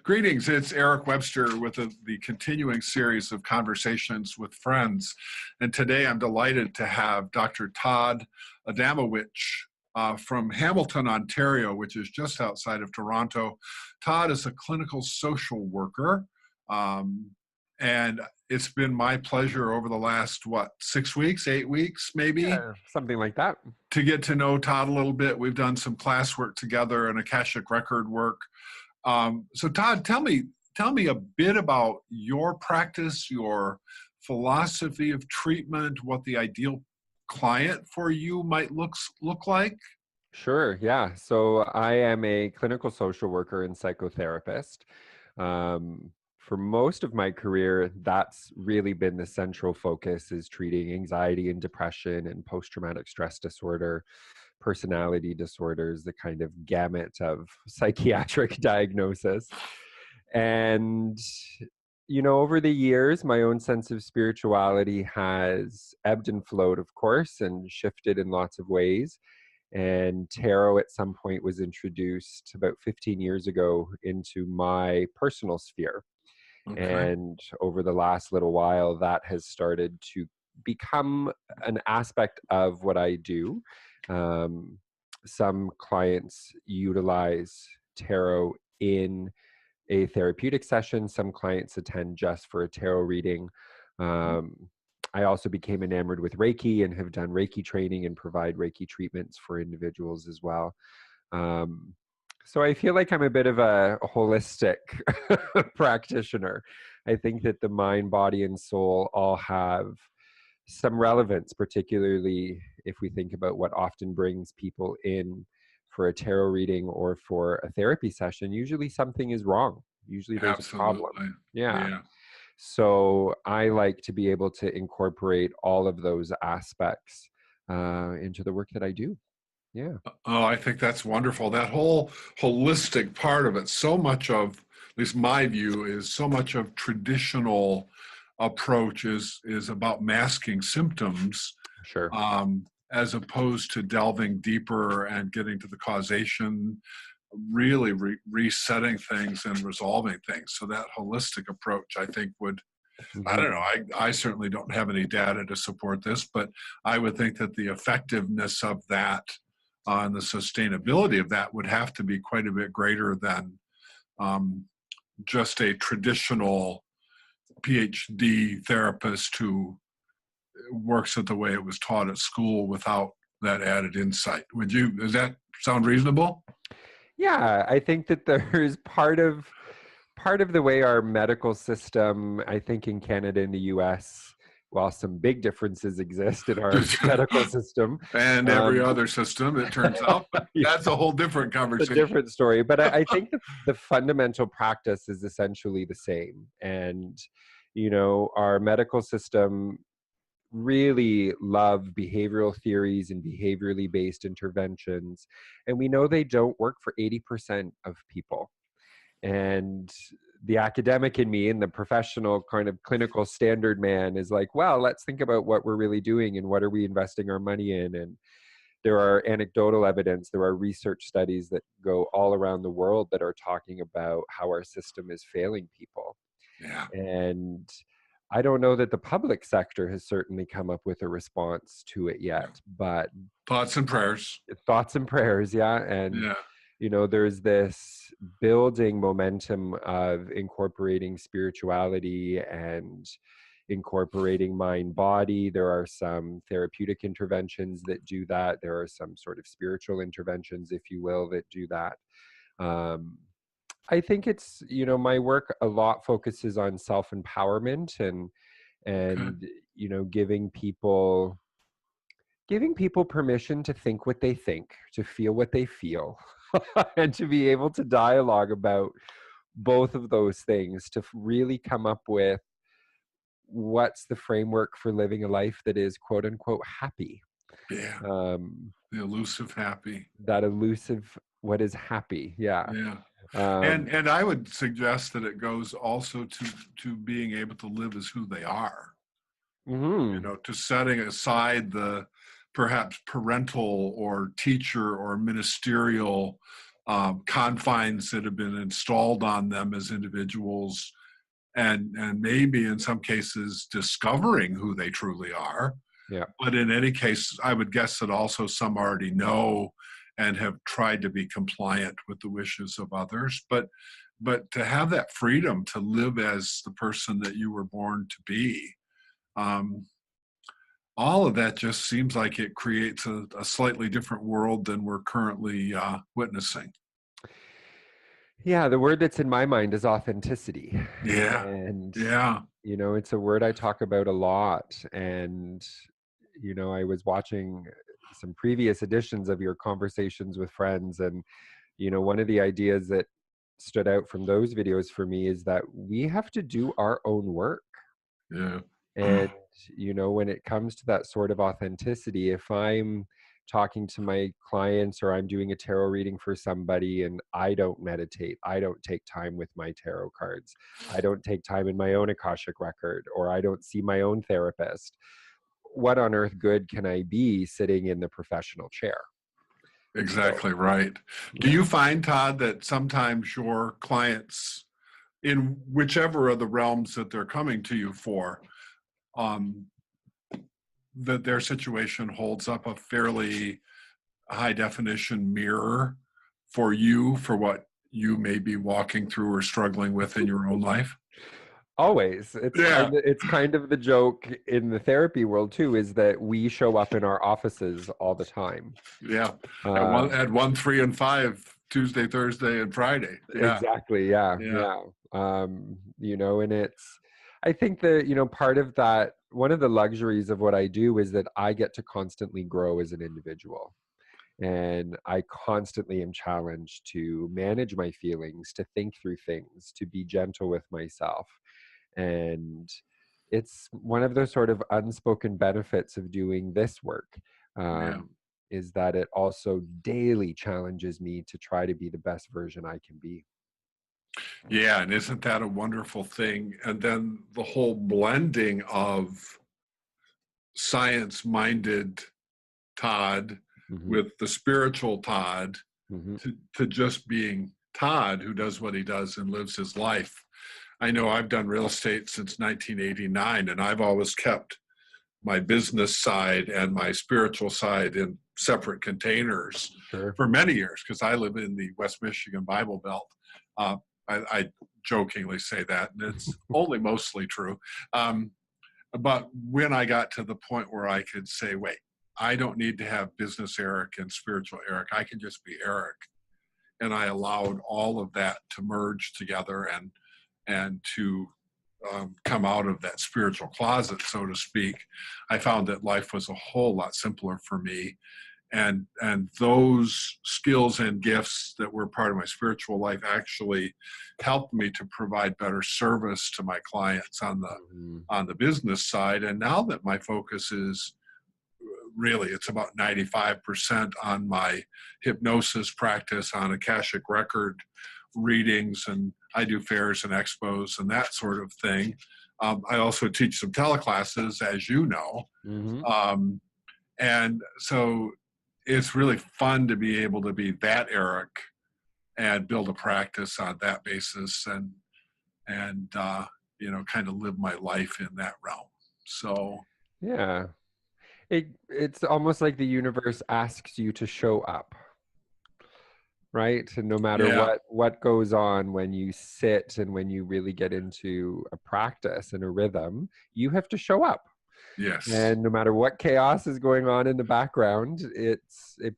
Greetings, it's Eric Webster with the continuing series of Conversations with Friends. And today I'm delighted to have Dr. Todd Adamowich from Hamilton, Ontario, which is just outside of Toronto. Todd is a clinical social worker. And it's been my pleasure over the last, 6 weeks, 8 weeks, maybe? Yeah, something like that. To get to know Todd a little bit. We've done some classwork together and Akashic record work. So Todd, tell me a bit about your practice, your philosophy of treatment, what the ideal client for you might look like. Sure, yeah. So I am a clinical social worker and psychotherapist. For most of my career, that's really been the central focus, is treating anxiety and depression and post-traumatic stress disorder, personality disorders, the kind of gamut of psychiatric diagnosis. And, over the years, my own sense of spirituality has ebbed and flowed, of course, and shifted in lots of ways. And tarot at some point was introduced about 15 years ago into my personal sphere. Okay. And over the last little while, that has started to become an aspect of what I do. Some clients utilize tarot in a therapeutic session. Some clients attend just for a tarot reading. I also became enamored with Reiki and have done Reiki training and provide Reiki treatments for individuals as well. So I feel like I'm a bit of a holistic practitioner. I think that the mind, body, and soul all have some relevance, particularly if we think about what often brings people in for a tarot reading or for a therapy session. Usually something is wrong. Usually there's a problem. Absolutely. Yeah. Yeah. So I like to be able to incorporate all of those aspects into the work that I do. Yeah. Oh, I think that's wonderful. That whole holistic part of it, so much of, at least my view, is so much of traditional approach is about masking symptoms, Sure. as opposed to delving deeper and getting to the causation, really resetting things and resolving things. So that holistic approach, I think, would, I don't know, I certainly don't have any data to support this, but I would think that the effectiveness of that and the sustainability of that would have to be quite a bit greater than just a traditional PhD therapist who works it the way it was taught at school without that added insight. Does that sound reasonable? Yeah, I think that there's part of the way our medical system, I think in Canada and the US, while some big differences exist in our medical system. And every other system, it turns out, but that's a whole different conversation. It's a different story. But I think the fundamental practice is essentially the same. And, our medical system really love behavioral theories and behaviorally based interventions. And we know they don't work for 80% of people. And the academic in me and the professional kind of clinical standard man is like, well, let's think about what we're really doing and what are we investing our money in. And there are anecdotal evidence, there are research studies that go all around the world that are talking about how our system is failing people. Yeah. And I don't know that the public sector has certainly come up with a response to it yet, but thoughts and prayers. Yeah. And there's this building momentum of incorporating spirituality and incorporating mind body. There are some therapeutic interventions that do that. There are some sort of spiritual interventions, if you will, that do that. I think it's, my work a lot focuses on self-empowerment and giving people permission to think what they think, to feel what they feel, and to be able to dialogue about both of those things, to really come up with what's the framework for living a life that is quote unquote happy. Yeah. The elusive happy. That elusive, what is happy? Yeah. Yeah. And I would suggest that it goes also to being able to live as who they are. To setting aside the perhaps parental or teacher or ministerial confines that have been installed on them as individuals, and maybe in some cases discovering who they truly are. Yeah. But in any case, I would guess that also some already know and have tried to be compliant with the wishes of others. But to have that freedom to live as the person that you were born to be, all of that just seems like it creates a slightly different world than we're currently witnessing. Yeah, the word that's in my mind is authenticity. Yeah, And, yeah, it's a word I talk about a lot. And, I was watching some previous editions of your conversations with friends. And, one of the ideas that stood out from those videos for me is that we have to do our own work. yeah, And, when it comes to that sort of authenticity, if I'm talking to my clients or I'm doing a tarot reading for somebody and I don't meditate, I don't take time with my tarot cards, I don't take time in my own Akashic record, or I don't see my own therapist, what on earth good can I be sitting in the professional chair? So, exactly right. Do yeah. you find, Todd, that sometimes your clients, in whichever of the realms that they're coming to you for, um, that their situation holds up a fairly high definition mirror for you, for what you may be walking through or struggling with in your own life? Always. It's Yeah, kind of the joke in the therapy world too, is that we show up in our offices all the time. yeah. Um, At 1, 3, and 5, Tuesday, Thursday, and Friday. Yeah, exactly. Yeah. yeah, Yeah. And I think that, part of that, one of the luxuries of what I do is that I get to constantly grow as an individual. And I constantly am challenged to manage my feelings, to think through things, to be gentle with myself. And it's one of those sort of unspoken benefits of doing this work, yeah. um, is that it also daily challenges me to try to be the best version I can be. Yeah, and isn't that a wonderful thing? And then the whole blending of science-minded Todd Hmm. with the spiritual Todd, Hmm. to just being Todd, who does what he does and lives his life. I know I've done real estate since 1989, and I've always kept my business side and my spiritual side in separate containers Sure. for many years, because I live in the West Michigan Bible Belt. Uh, I jokingly say that, and it's only mostly true. Um, but when I got to the point where I could say, wait, I don't need to have business Eric and spiritual Eric, I can just be Eric. And I allowed all of that to merge together and to come out of that spiritual closet, so to speak. I found that life was a whole lot simpler for me. And those skills and gifts that were part of my spiritual life actually helped me to provide better service to my clients Hmm. on the business side. And now that my focus is really, it's about 95% on my hypnosis practice, on Akashic record readings, and I do fairs and expos and that sort of thing. I also teach some teleclasses, as you know. Hmm. Um, and so it's really fun to be able to be that Eric and build a practice on that basis, and kind of live my life in that realm. So Yeah. It's almost like the universe asks you to show up, right? And no matter yeah, what goes on when you sit and when you really get into a practice and a rhythm, you have to show up. yes, And no matter what chaos is going on in the background, it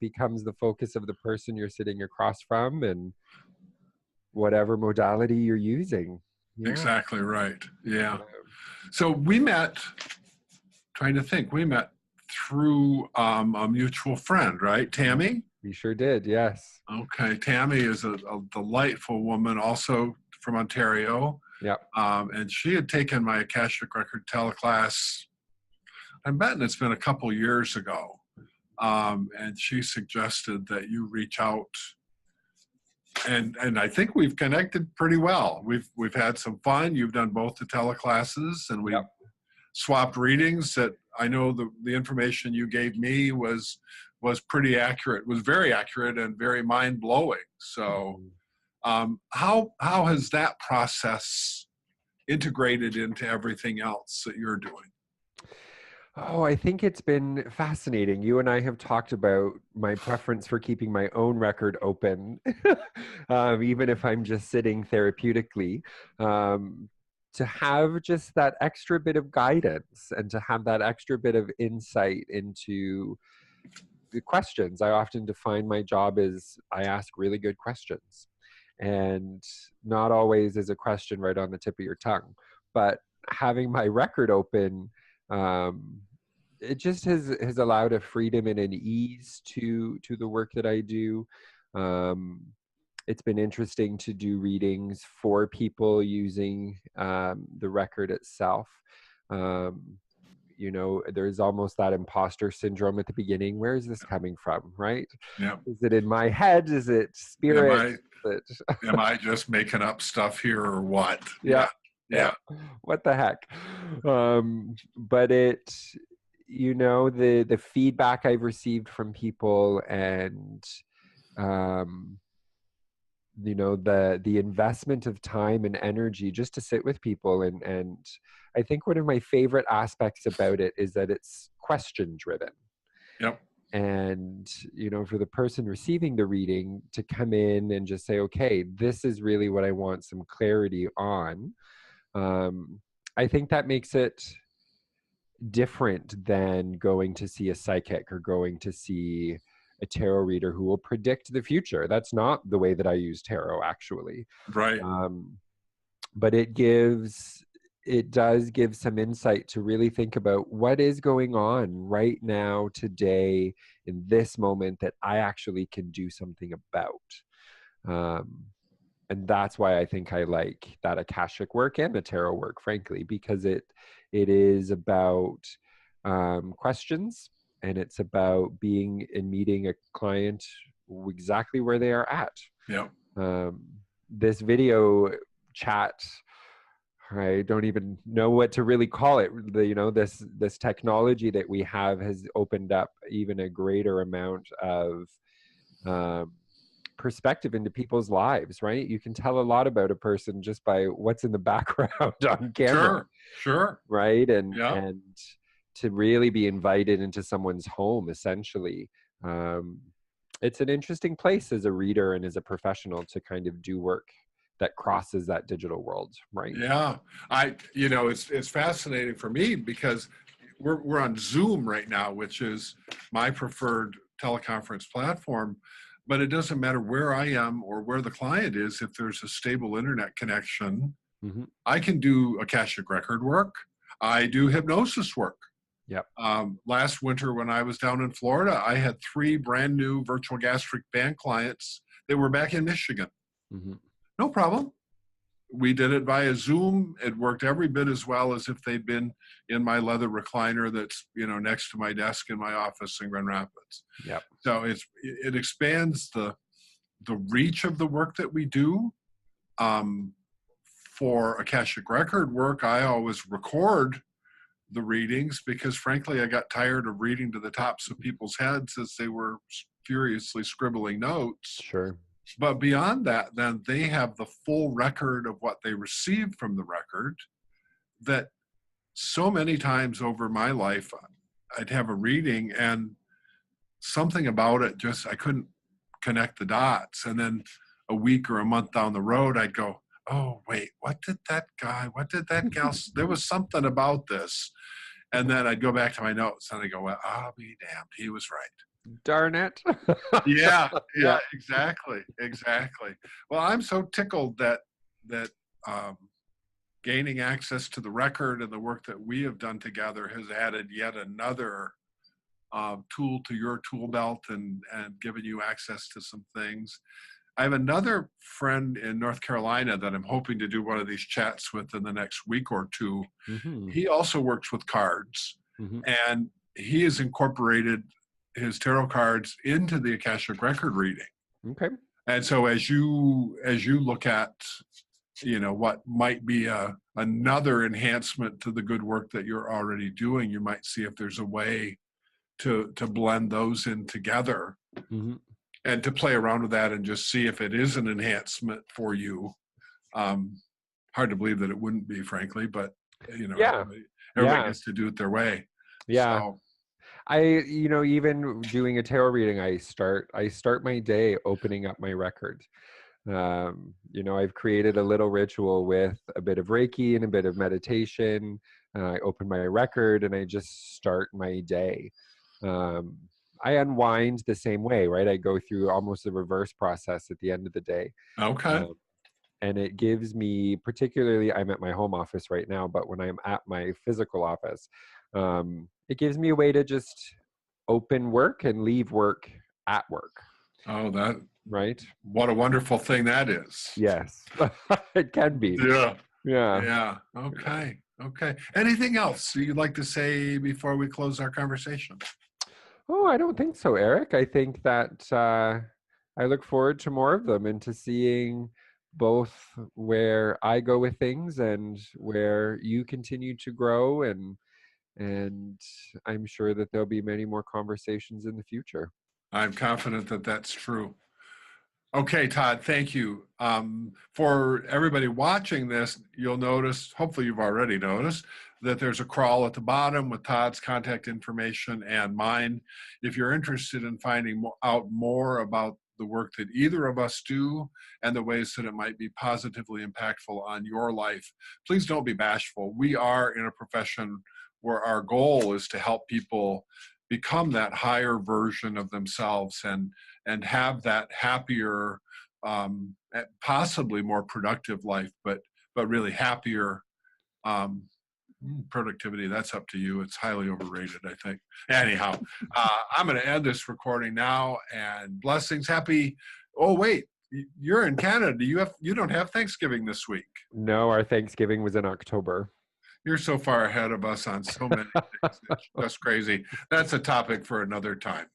becomes the focus of the person you're sitting across from and whatever modality you're using. Yeah. exactly right. Yeah. Yeah. So we met, trying to think, we met through a mutual friend, right? Tammy? We sure did. Yes. Okay. Tammy is a delightful woman, also from Ontario. Yeah. And she had taken my Akashic Record teleclass, I'm betting it's been a couple years ago. And she suggested that you reach out, and I think we've connected pretty well. We've had some fun. You've done both the teleclasses, and we've Yep. swapped readings. That I know the information you gave me was was pretty accurate, was very accurate and very mind-blowing. So how has that process integrated into everything else that you're doing? Oh, I think it's been fascinating. You and I have talked about my preference for keeping my own record open, even if I'm just sitting therapeutically, to have just that extra bit of guidance and to have that extra bit of insight into the questions. I often define my job as I ask really good questions. And not always is a question right on the tip of your tongue, but having my record open, it just has allowed a freedom and an ease to the work that I do. It's been interesting to do readings for people using the record itself. You know, there's almost that imposter syndrome at the beginning. Where is this coming from, right? Yeah. Is it in my head? Is it spirit? Am I just making up stuff here or what? Yeah. What the heck? But it, you know, the feedback I've received from people and, you know, the investment of time and energy just to sit with people. And I think one of my favorite aspects about it is that it's question driven. Yep. And, you know, for the person receiving the reading to come in and just say, okay, this is really what I want some clarity on. I think that makes it different than going to see a psychic or going to see a tarot reader who will predict the future. That's not the way that I use tarot, actually. Right. But it does give some insight to really think about what is going on right now, today, in this moment that I actually can do something about. And that's why I think I like that Akashic work and the tarot work, frankly, because it is about questions, and it's about being and meeting a client exactly where they are at. Yeah. This video chat, I don't even know what to really call it. You know, this technology that we have has opened up even a greater amount of perspective into people's lives, right? You can tell a lot about a person just by what's in the background on camera. Sure. Right. And yeah. and to really be invited into someone's home, essentially, it's an interesting place as a reader and as a professional to kind of do work that crosses that digital world, right? Yeah. You know, it's fascinating for me because we're on Zoom right now, which is my preferred teleconference platform. But it doesn't matter where I am or where the client is. If there's a stable internet connection, I can do Akashic record work. I do hypnosis work. Yep. Last winter when I was down in Florida, I had 3 brand new virtual gastric band clients. They were back in Michigan. No problem. We did it via Zoom. It worked every bit as well as if they'd been in my leather recliner that's, you know, next to my desk in my office in Grand Rapids. Yep. So it expands the reach of the work that we do. For Akashic record work, I always record the readings because frankly, I got tired of reading to the tops of people's heads as they were furiously scribbling notes. Sure. But beyond that, then they have the full record of what they received from the record. That so many times over my life, I'd have a reading and something about it just, I couldn't connect the dots. And then a week or a month down the road, I'd go, oh, wait, what did that gal, there was something about this. And then I'd go back to my notes and I go, well, I'll be damned, he was right. Darn it. Yeah, exactly. Well, I'm so tickled that gaining access to the record and the work that we have done together has added yet another tool to your tool belt and given you access to some things. I have another friend in North Carolina that I'm hoping to do one of these chats with in the next week or two. He also works with cards, and he has incorporated his tarot cards into the Akashic record reading. Okay. And so as you look at, you know, what might be another enhancement to the good work that you're already doing, you might see if there's a way to blend those in together Mhm. and to play around with that and just see if it is an enhancement for you. Hard to believe that it wouldn't be, frankly, but Yeah. everybody Yeah. gets to do it their way. Yeah. So Even doing a tarot reading, I start my day opening up my record. I've created a little ritual with a bit of Reiki and a bit of meditation. I open my record and I just start my day. Um, I unwind the same way, right? I go through almost a reverse process at the end of the day. okay. And it gives me, particularly, I'm at my home office right now, but when I'm at my physical office, it gives me a way to just open work and leave work at work, Oh, that right? what a wonderful thing that is. Yes, it can be. Yeah. Yeah. Yeah. Okay. Okay. Anything else you'd like to say before we close our conversation? Oh, I don't think so, Eric. I think that I look forward to more of them and to seeing both where I go with things and where you continue to grow, and I'm sure that there'll be many more conversations in the future. I'm confident that that's true. Okay, Todd, thank you. For everybody watching this, you'll notice, hopefully you've already noticed, that there's a crawl at the bottom with Todd's contact information and mine. If you're interested in finding out more about the work that either of us do and the ways that it might be positively impactful on your life, please don't be bashful. We are in a profession where our goal is to help people become that higher version of themselves and have that happier, possibly more productive life, but really happier. um, Productivity, that's up to you. It's highly overrated, I think. Anyhow, I'm going to end this recording now, and blessings. Happy. Oh wait, you're in Canada. You don't have Thanksgiving this week. No, our Thanksgiving was in October. You're so far ahead of us on so many things. It's just crazy. That's a topic for another time.